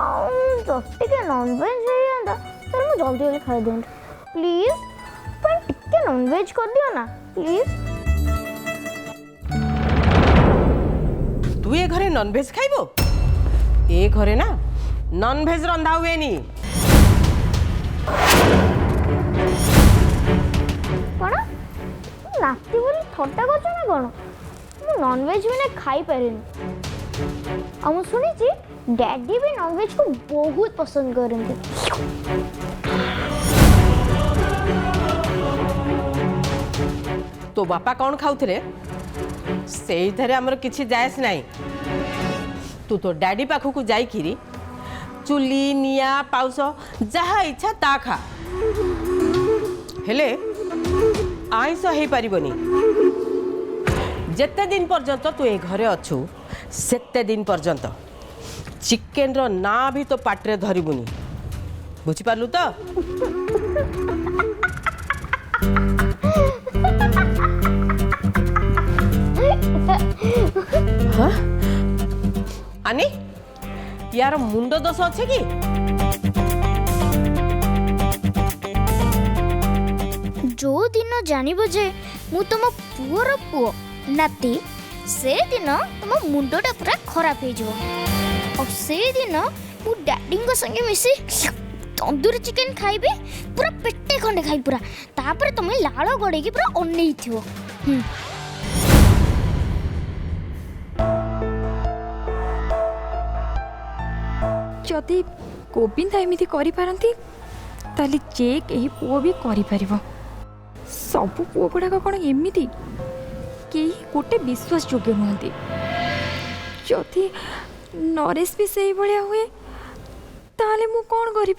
टे nonveg sir मुझे जल्दी जल्दी खाई दिखाँ प्लीज पर टे नॉनवेज कर दियो ना प्लीज। तू ये घरे नॉनवेज खाइबो? ए घरे ना नॉनवेज रंधा हुए नी। कौन नाती बोली थट्टा कर ना कौन मु नॉनवेज भी खाई पारेनी आ मु सुनी डैडी भी नॉनवेज को बहुत पसंद करते। तो बापा कौन खाऊले से आमर किसी जायस नहीं। तू तो डैडी पाखक जाइकिरी चुली निया पाउस जहा इच्छा ता खा हेले आइंस हो पारिबनी। जेते दिन पर्यंत तू ए घरे अच्छु सेते दिन पर्यंत चिकेन रो ना भी तो पाटरे धरिबुनी बुझी पारलु तो। हाँ आनी यार मुंड दोष अच्छे कि जो दिन जानिबो जे मु तुम पुअर पुओ नाती से दिन तुम मुंडटा पूरा खराब हो जो और से दिन मु डैडी संगे मिसी तंदूरी चिकन खाइबे पूरा पेटे खंडे खाइ पूरा तापर तुम लाल गड़े की पूरा अनई थिवो। जदि गोविंद एमती करि पारंती ताली जे केही पुओ भी करि परिबो। सब पुओ गुड़ाक कौन एमती कई गोटे विश्वास योग्य नुहति। जदि नरेश भी से भाया हुए ताले मु कौन करी।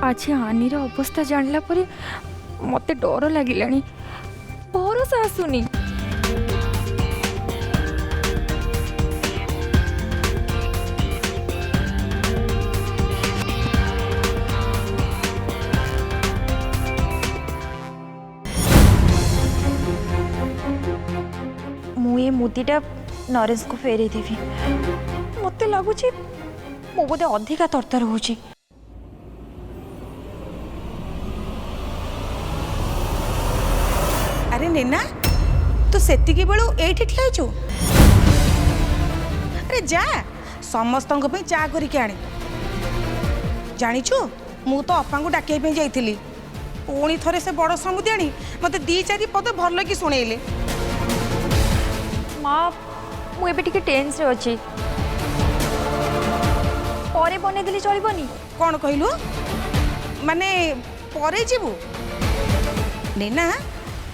आज आनीर अवस्था जानला परे मते डर लागिलानी भरोसा आसुनी। मुझे मुदीटा नरेश को फेरे देवी मत लगुच मो बोधे अधिका तरतर हो। अरे नेना तू सेतिकी बेलू एठी ठिया छु। अरे जा समस्त चा करके आने जानिछु मु तो अपा को डाकिया पे जाइथिली पुणी थरे से बड़ समुदी आनी मते दी चारि पद भर कि सुनेले। माँ मुझे टे टेन्स अच्छी परे बने दिले चलबनी। कौन कहलु माने परे जीवु नेना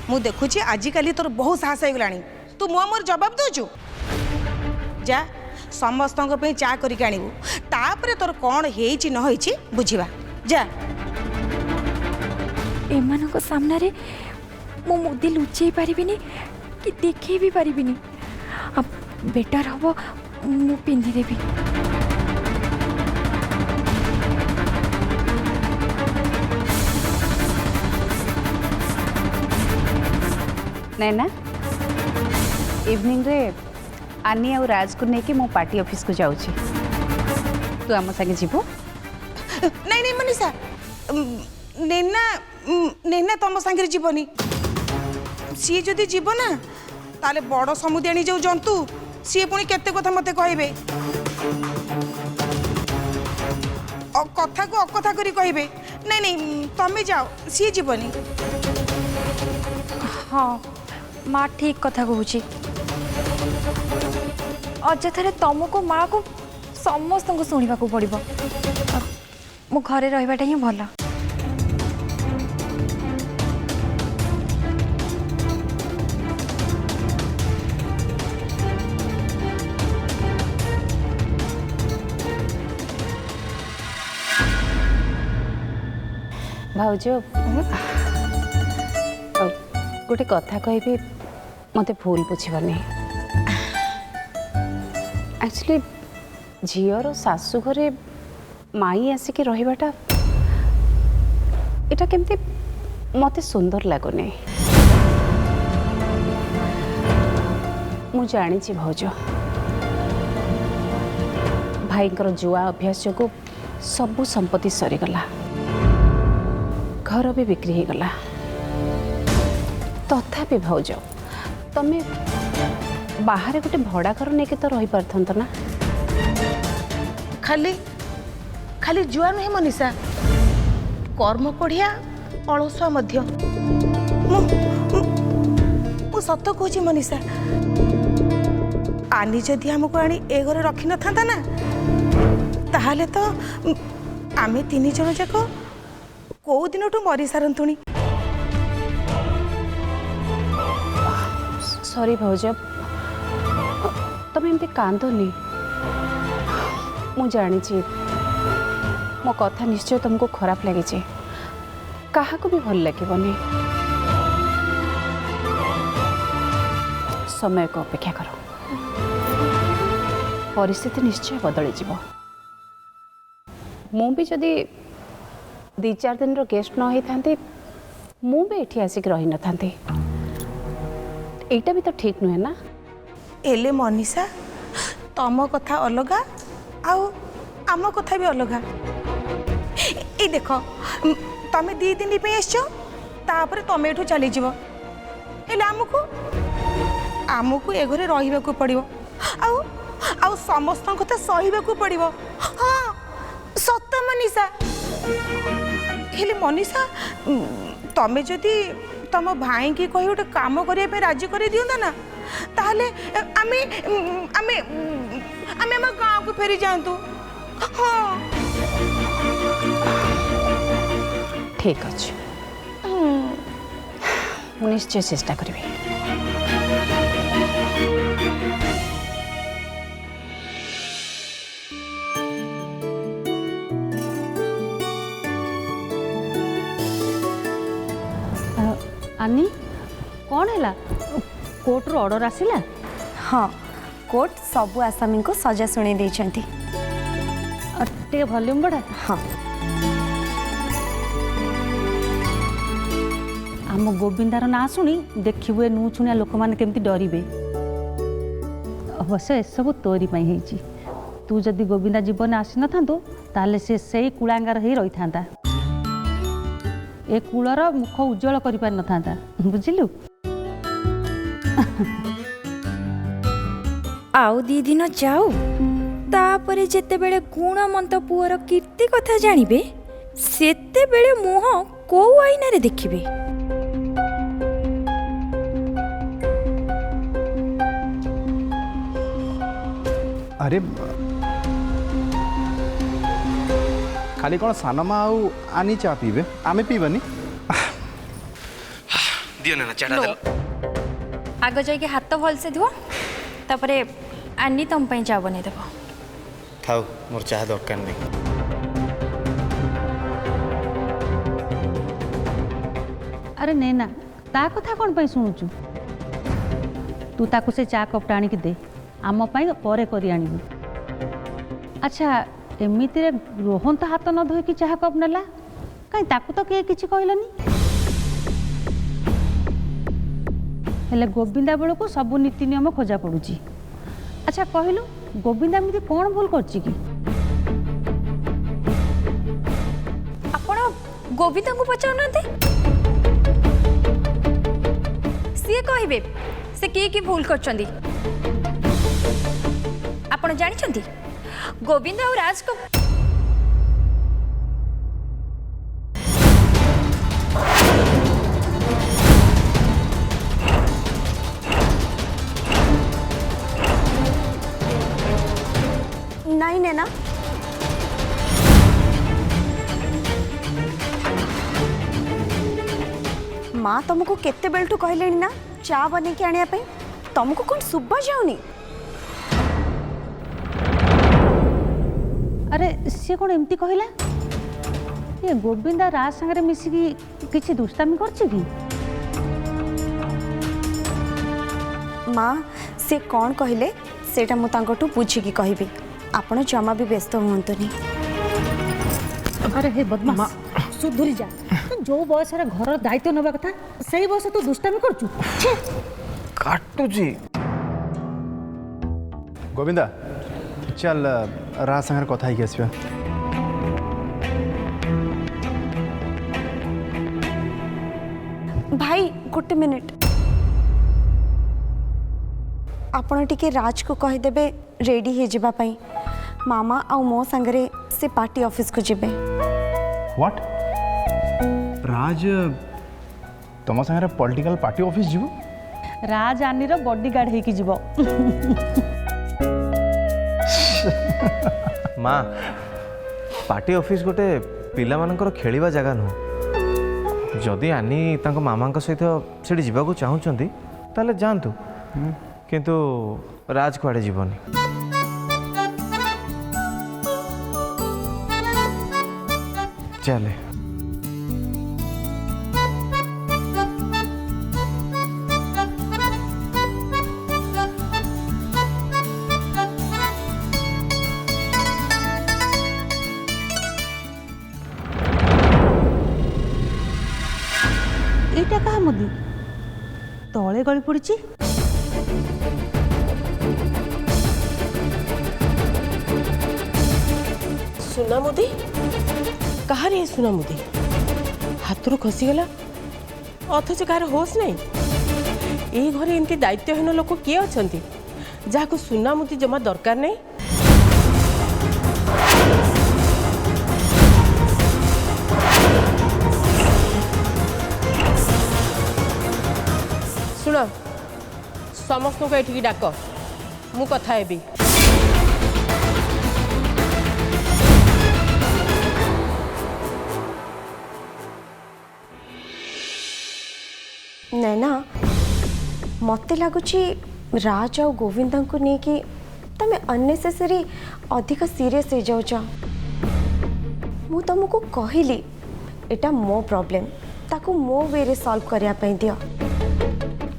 मु देखुची आजिकाली तोर बहुत साहस हो गलानी तू मुआ मोर जवाब दउछु। जा समस्त चा करके आनिबु तापरे तोर कौन हेइची न होइची बुझिबा जा। एमानक सामना रे मो मुदी लुचेई पारिबिनी कि देखै भी पारिबिनी। अब बेटर हम मु पिंधि देवी। नैना इवनिंग रे आनी और राज को लेके मो पार्टी ऑफिस को जाऊँ तू आम संगे जीवो। नहीं नहीं मनीषा नेना नेना तुम संगे जीवनी सी जदि जीव ना ताले बड़ समुदाणी जो जंतु सी पुणी केते कथा मते कहबे कथा को अकथा करी कहबे। नहीं नहीं तमे जाओ सी जीवनी। हाँ माँ ठीक कथा कहूची अଯଥାରେ तुमको माँ को समस्त को शुणा पड़ो मो घरे रहिबाटा ही भल। भाउज गोटे कथा कहबी मत भूल बुझीबनी। एक्चुअली झीर शाशु घरे माई आसिक रहिबाटा एटा केमती मते सुंदर लगुनि। मु ମୁଁ ଜାଣିଛି ଭାଉଜ ଭାଇଙ୍କର ଜୁଆ ଅଭ୍ୟାସ ଯୋଗୁଁ ସବୁ ସମ୍ପତ୍ତି ସରିଗଲା घर भी बिक्री हो गला तथापि भाउज तमे बाहर गोटे भड़ा घर नहीं तो रही पारथंत ना खाली खाली जुआ नुहे मनीषा कर्म कोढ़िया अलसुआ मध्य मु सत कहूँ मनीषा आनी जदि हमको आनी ए घरे रखी न था ना ताहले तो आमे तीन जन जाक कौ दिन मरी सारंतुणी सॉरी भाउज तमें एमती कांदनी मु जानी मो कथा निश्चय तुमको खराब लगे क्या भी भल लगे समय को अपेक्षा करो परिस्थिति निश्चय बदली जीव मु भी जदि 2-4 दिन गेस्ट न होता मु भी ये आसिक रही न था एटा भी तो ठीक नुहे ना एले मनीषा तम कथा अलगा आउ आम कथा भी अलगा ए देख तमें 2 दिन तापर तमें एठू चली जीव हेले आमको ए घरे रहिबाकू पड़िबो आउ आउ समस्त कथा सहिबाकू पड़िबो हाँ सत मनीषा हेले मनीषा तमें जदि तम भाई की कही गोटे काम करने राजी कर दिंता ना ताहले आमे आमे आमे आम गाँव को फेरी जातु हाँ ठीक अच्छे निश्चय चेष्टा करी आनी कौन है कोर्ट रो ऑर्डर आसिला हाँ कोर्ट सबू आसामी को सजा शुणी देछंती टे वॉल्यूम बढ़ा हाँ आम गोविंदार ना शुणी देखिए नु छुणिया लोक मैंने केमती डरवे अवश्य एसबू तोरी है तू जदि गोविंदा जीवन आसी न था ताले से कुलांगार ही रही था ए कूलर मुख उज्जवल कर पारि न था बुझिलु आउ 2 दिन जाऊ तापरे जेते बेले गुणमंत पुअर कीर्ति कथा जानिबे सेते बेले मुह को आईना रे देखिबे अरे खाली कौन सानमा आउ आनी चा पीबे आमे पीबनी दियो ना चाटा दे आग जाके हाथ भल से धुओ तापरे आनी तुम पई चा बने देबो थाउ मोर चाह दरकार नहीं अरे नैना ता कथा कौन पाई शुणुचु तू ताको से चा कपटा आनिक दे आम पाई परे करी आनिबु अच्छा एमिति रे रोहन तो हाथ न धोई कि चाह कप नेला कहीं ताकू तो किए किछि कहलनी हेले गोविंदा बेल को सब नीति नियम खोजा पड़ुची अच्छा कहलु गोविंदा एमिति कौन भूल करछि कि आपण गोविंदा को पचाउ नते सी कहबे से की भूल करछंदी आपण जानि छंती गोविंद और राज को नहीं नैना माँ तुमको केते बेलटू कहले ना चा बने के आनिया पे तुमको कौन सुबह जाऊनी अरे सी कौन एमती कहला ये गोविंदा राज संगे मिसिकी किछि दुष्टामी करछि कि माँ से कौन कहले सेटा मु तांकटू पूछिकी कहबी आपण जमा भी व्यस्त हुंतुनी अरे हे बदमाश सुधुरी जा जो बयस घर दायित्व नवा कथा सही बयस तू दुष्टामी करछु काटू जी गोविंदा चल राज संगे कथा ही आसवा भाई गोटे मिनिट आपण टिके राज को कहीदेवे रेडी हो जावाई मामा आ मो सांगरे से पार्टी ऑफिस को जिबे। व्हाट राज तुम संगे पॉलिटिकल पार्टी ऑफिस जीव राजानीर बॉडीगार्ड होइकी जीवो माँ पार्टी ऑफिस गोटे पिला मानकर खेलिबा जगह नुह जदि आनी तांको मामा सहित से जावाक चाहूँगी ताले जातु किंतु राज कुआडे जीवनी चले এইটা কাহা মুদি তলে গଳି পড়িছি सुना मुदी कहा रे सुना मुदी हाथ खसीगला अथच कहार होश नहीं ये घरे एमती दायित्वहीन लोक किए अच्छा जहाँ सुना मुदी जमा दरकार नहीं शुण समस्त को ये डाक मु कथा हेबी नैना मत लगुच राज आ गोविंदा को लेकिन तमें अननेसेसरी अधिक सीरियस हो जाऊच मु तुमको कहली एटा मो प्रॉब्लम ताको मो वे रे सॉल्व करिया पई दियो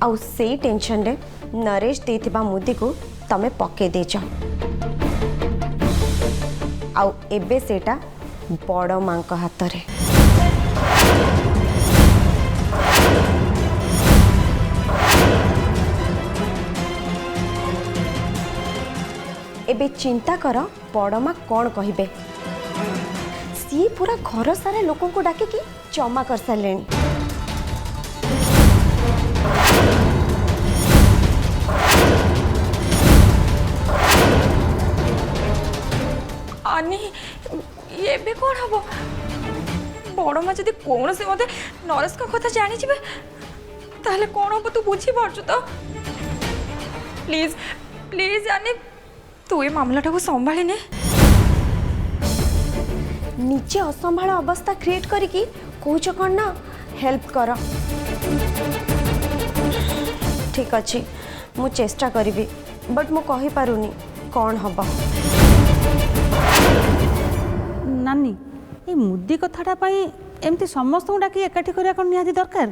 आउ से टेंशन रे नरेश देथिबा मुद्दी को तमे पके देछ आउ एबे सेटा बड़ मां का हाथ रे एबे चिंता कर बड़ माँ कौन कहिबे सी पूरा घर सारा लोकों को डाके कि क्षमा कर सारे आनी ये भी कौन हम बड़ माँ जब कौन से मत नरेश का कथा जानी ताहले कौन हम तू बुझी पार्छु तो प्लीज प्लीज आनी तू ये मामलाटा को संभाली ने निजे असंभाल अवस्था क्रिएट करिकी कौच कौन ना हेल्प कर ठीक अच्छे मु चेष्टा करी बट मु कहि पारुनी कौन हब नानी ये मुदी कथाटा एमती समस्त डाक एकाठी करा कौन निहाती दरकार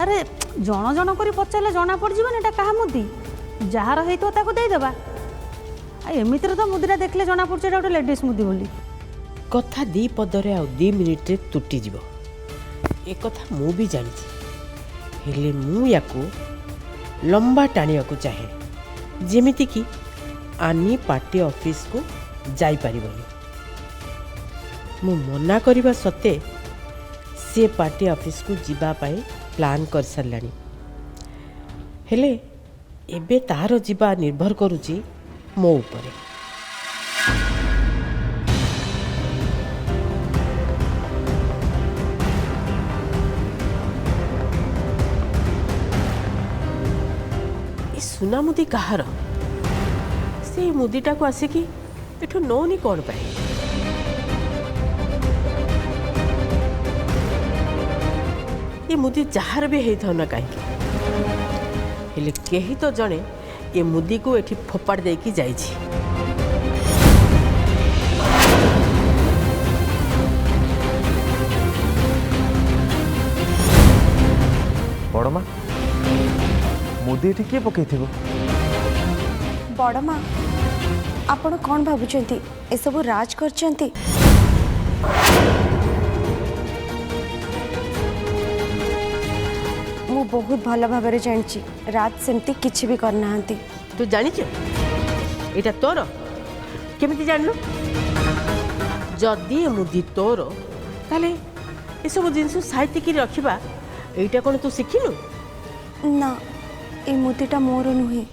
अरे जन जन कर पचारे जना पड़ जाए एटा क्या मुदी जार होता देदेबा एमितिर तो मुदीटा देखले जना पड़े गोटे लेडीज मुदी बोली कथा दी पदरे आ 2 मिनिट रे तुटी जीव ए कथा मु भी जानी हेले मु याको लंबा टाणिया को चाहे जेमिति कि आनी पार्टी ऑफिस को जाई परिबनी मु मना करबा सत्ते से पार्टी ऑफिस को जीवा पाए प्लान कर सारलानी हेले एबे तार जीवा निर्भर करूची मो उपरे सुना मुदी कहार से मुदीटा को आसिकी एठू नौनी कौन पाए ये मुदी जार भी होता ना कहीं हेले केही तो जड़े ये मुदी को एठी फोपाड़ देकी जाइछि बड़ माँ मुदी एठी किए पकई थिबो बड़ माँ आपण कौन भाबुचंती ए सब राज करचंती मु बहुत भल भाव जानी राज सेमती किछि भी करना तू जानी এটা তোর কেমিতি জানলু যদি এ মুদি তোর তাহলে এসব জিনিস সাইতিকি রখিবা এইটা কোন তু শিখিনু না এই মুদিটা মোর নুহে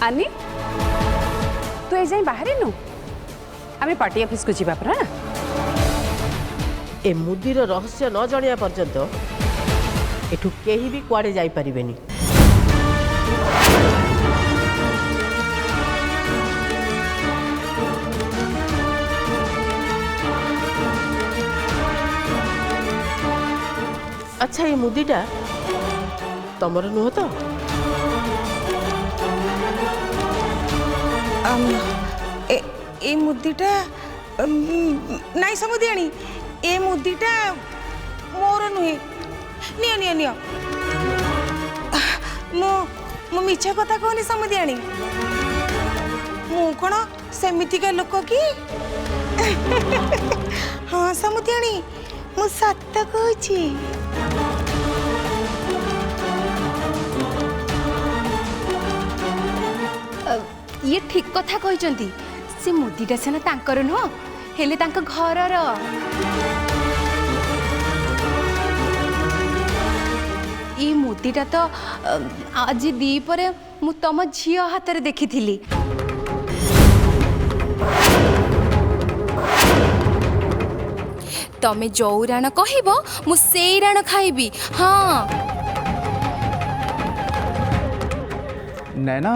आनी तू ए जाए बाहर नु आम पार्टी ऑफिस को जीवा परा ए मुदिर रहस्य न जणिया पर्यंत एठू केही भी कुआडे जाई परिबेनी अच्छा ये मुदीटा तमर नुह तो ए मुदीटा नाई समुदियाणी ए मुदीटा मोर नुहे नियो नियो नियो मु मिछा कथा कहनी समुदियाणी मु कौन सेमितिका लोक कि हाँ समुदियाणी मु सत्य कहूची ये ठीक कथा कहते से मुदीटा सीना तांकर नुह हेले तांक घरर ये मुदीटा तो आज दीपरे मु तम झियो हाथ देखी थी तमे जो राण कहब मु से राण खाइबी हाँ नैना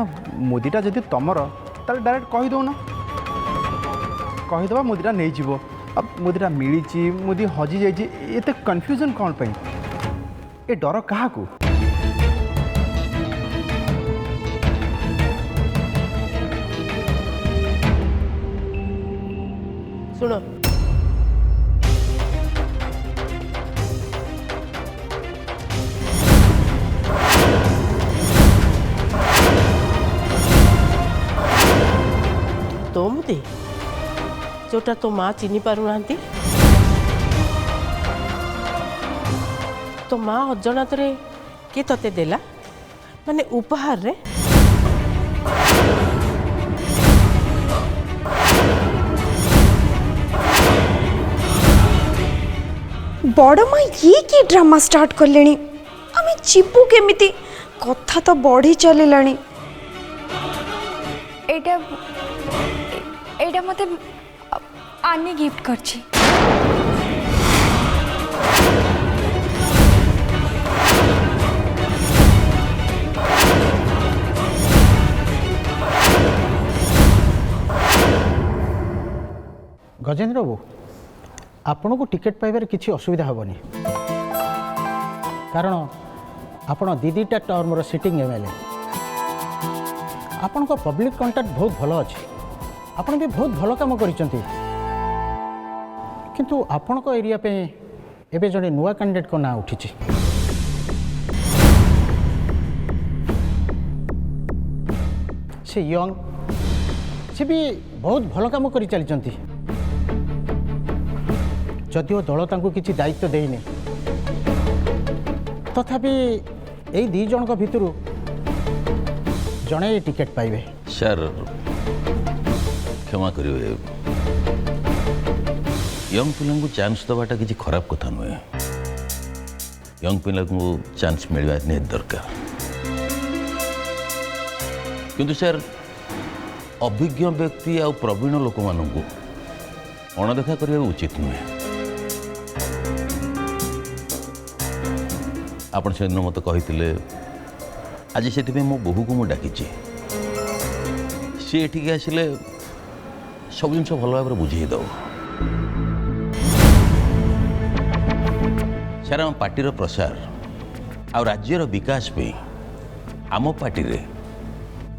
मुदीटा जदि तमर ताले डायरेक्ट कही दो ना कहीदबा मुदीटा नहीं जीवो अब मुदीटा मिली मुदी हजि जाइए एते कन्फ्यूजन कौन पे ए डर क्या सुनो तो मुदी जोटा तो माँ चिनी पारु नांती तो माँ अजनात किए तते देला माने उपहार रे बड़ माँ ये की ड्रामा स्टार्ट कले आम जीवु केमिति कथा तो बढ़ी चलिलानी एटा मते आनी गिफ्ट करछि गजेंद्र बाबू आपण को टिकेट पाइबार किसी असुविधा हेनी कारण आपण दीदीटा टर्मर सिटिंग एमएलए आपण को पब्लिक कंटाक्ट बहुत भल अच्छे आपण भी बहुत भल काम करिसेंती किंतु आपण को एरिया पे एबे जड़े नुआ कैंडिडेट को ना उठी से यंग से भी बहुत भल काम कर चली जदिओ दल तांको किसी दायित्व देने तथापि यही दी जन भितर जड़े टिकेट पाइबे सर क्षमा करेंगे यंग पिला चान्स दवाटा किसी खराब कथा नुहे यंग पिला को चान्स मिलवा नहीं दरकार किंतु सर अभिज्ञ व्यक्ति आ प्रवीण लोक मानू अणदेखा करने उचित नुहे आपण से मत कही आज से मो बोहू को डाकी सी एठिक आसिले सब जिन भल भाव बुझे दो सारा आम पार्टीर प्रसार आ राज्यर विकास पे आम पार्टी रे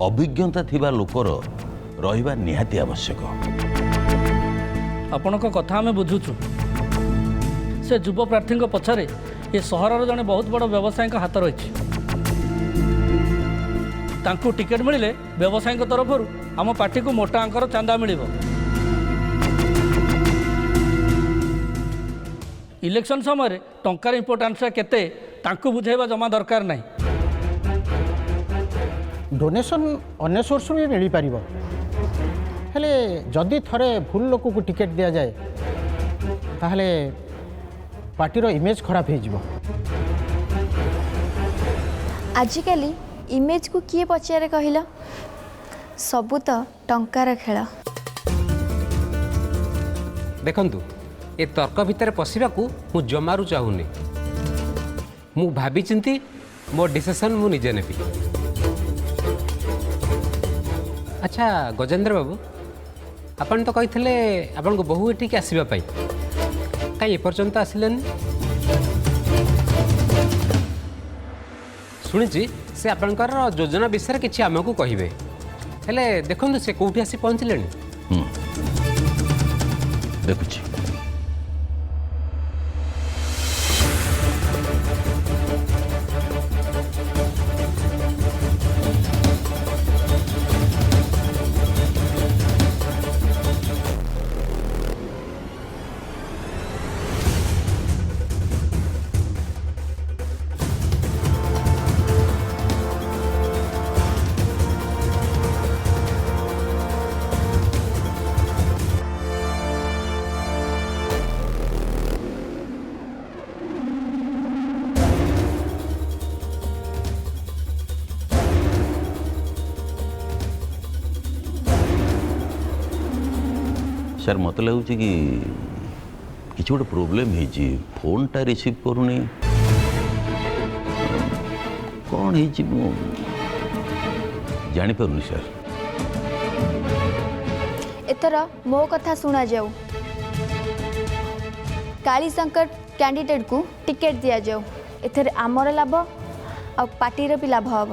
अभिज्ञता थिबा लोकर रहिबा निहाती आवश्यक आपण कथा आम बुझुचु से युव प्रार्थी पछरे ये सहर जड़े बहुत बड़ व्यवसायी हाथ रही ତାଙ୍କୁ ଟିକେଟ୍ ମିଳିଲେ ବ୍ୟବସାୟୀଙ୍କ ତରଫରୁ ଆମ ପାର୍ଟିକୁ ମୋଟା ଅଙ୍କର ଚାନ୍ଦା ମିଳିବ। ଇଲେକ୍ସନ୍ ସମୟରେ ଟଙ୍କାର ଇମ୍ପୋର୍ଟାନ୍ସଟା କେତେ ତାଙ୍କୁ ବୁଝାଇବା ଜମା ଦରକାର ନାହିଁ। ଡୋନେସନ୍ ଅନ୍ୟ ସୋର୍ସରୁ ବି ମିଳିପାରିବ, ହେଲେ ଯଦି ଥରେ ଭୁଲ ଲୋକକୁ ଟିକେଟ୍ ଦିଆଯାଏ ତାହେଲେ ପାର୍ଟିର ଇମେଜ୍ ଖରାପ ହେଇଯିବ। ଆଜିକାଲି ଇମେଜକୁ କିଏ ପଚାରେ କହିଲ? ସବୁ ତ ଟଙ୍କାର ଖେଳ। ଦେଖନ୍ତୁ, ଏ ତର୍କ ଭିତରେ ପଶିବାକୁ ମୁଁ ଜମାରୁ ଚାହୁଁନି। ମୁଁ ଭାବିଚିନ୍ତି ମୋ ଡିସିସନ୍ ମୁଁ ନିଜେ ନେବି। ଆଚ୍ଛା ଗଜେନ୍ଦ୍ର ବାବୁ, ଆପଣ ତ କହିଥିଲେ ଆପଣଙ୍କ ବୋହୂ ଏଠିକି ଆସିବା ପାଇଁ, କାହିଁ ଏପର୍ଯ୍ୟନ୍ତ ଆସିଲେନି? ଶୁଣିଛି ସେ ଆପଣଙ୍କର ଯୋଜନା ବିଷୟରେ କିଛି ଆମକୁ କହିବେ, ହେଲେ ଦେଖନ୍ତୁ ସେ କେଉଁଠି ଆସି ପହଞ୍ଚିଲେଣି। ଦେଖୁଛି। ସାର୍ ମୋତେ ଲାଗୁଛି କି କିଛି ଗୋଟେ ପ୍ରୋବ୍ଲେମ୍ ହେଇଛି। ଫୋନ୍ଟା ରିସିଭ୍ କରୁନି, କ'ଣ ହେଇଛି ମୁଁ ଜାଣିପାରୁନି ସାର୍। ଏଥର ମୋ କଥା ଶୁଣାଯାଉ। କାଳିଶଙ୍କର କ୍ୟାଣ୍ଡିଡେଟ୍କୁ ଟିକେଟ୍ ଦିଆଯାଉ। ଏଥିରେ ଆମର ଲାଭ ଆଉ ପାର୍ଟିର ବି ଲାଭ ହେବ।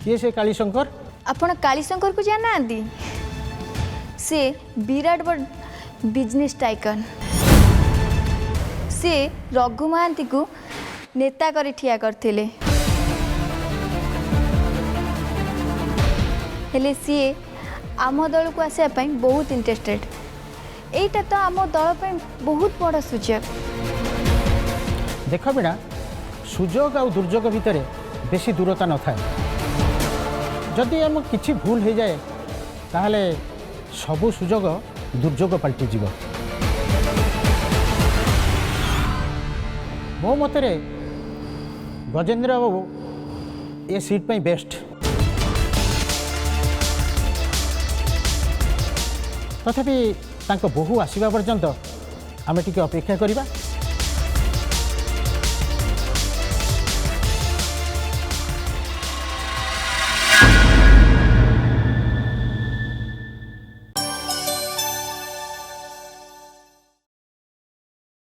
କିଏ ସେ କାଳିଶଙ୍କର? ଆପଣ କାଳିଶଙ୍କରକୁ ଜାଣିନାହାନ୍ତି? ସେ ବିରାଟ ବଡ଼ ବିଜନେସ୍ ଟାଇକନ୍। ସେ ରଘୁ ମହାନ୍ତିକୁ ନେତା କରି ଠିଆ କରିଥିଲେ, ହେଲେ ସିଏ ଆମ ଦଳକୁ ଆସିବା ପାଇଁ ବହୁତ ଇଣ୍ଟରେଷ୍ଟେଡ୍। এইটা তো আমার দল ପାଇଁ ବହୁତ বড় সুযোগ। দেখ বিনা সুযোগ আর দুর্যোগ ভিতরে বেশি দূরতা নথায়। যদি আমার কিছু ভুল হয়ে যায় তাহলে সবু সুযোগ দুর্যোগ পাল্টি যাব। মো মতরে গজেন্দ্র বাবু এ সিট পাই বেস্ট। তথাপি তাଙ୍କ ବୋହୂ ଆସିବା ପର୍ଯ୍ୟନ୍ତ ଆମେ ଟିକେ ଅପେକ୍ଷା କରିବା।